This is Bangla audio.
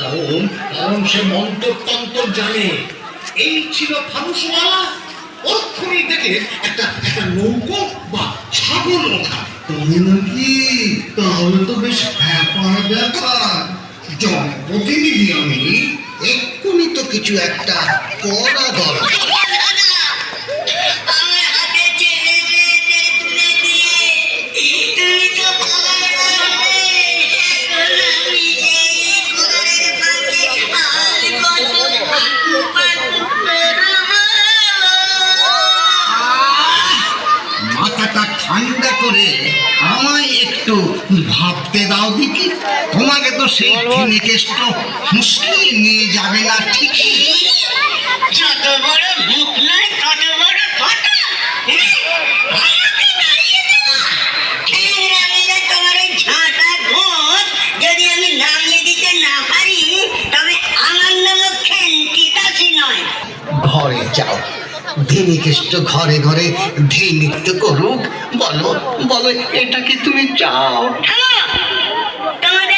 কারণ কারণ সে মন্ত্রতন্ত্র জানে। এই ছিল ফানুসওয়ালা। অক্ষরই দেখে একটা নৌকো বা ছাগল ওখানে। তাই নাকি? তাহলে তো বেশ ব্যাপার ব্যাপার। জনপ্রতিনিধি আমি, এক্ষুনি তো কিছু একটা করা দরকার। মাথাটা ঠান্ডা করে আমায় একটু ভাবতে দাও দেখি। তোমাকে তো সেই নিকেষ্ট মুশকিল নিয়ে যাবে না ঠিকই। যত বড় মুখ নয় তত বড় কথা। তোমার ওই ঝাঁটা ঘোষ যদি আমি নামিয়ে দিতে না পারি তবে আমার নাম খেন্তিদাসী নয়। ঘরে যাও, ধীনিকেষ্ট ঘরে ঘরে ধী নৃত্য করুক। বলো বলো, এটা কি তুমি চাও? তোমাদের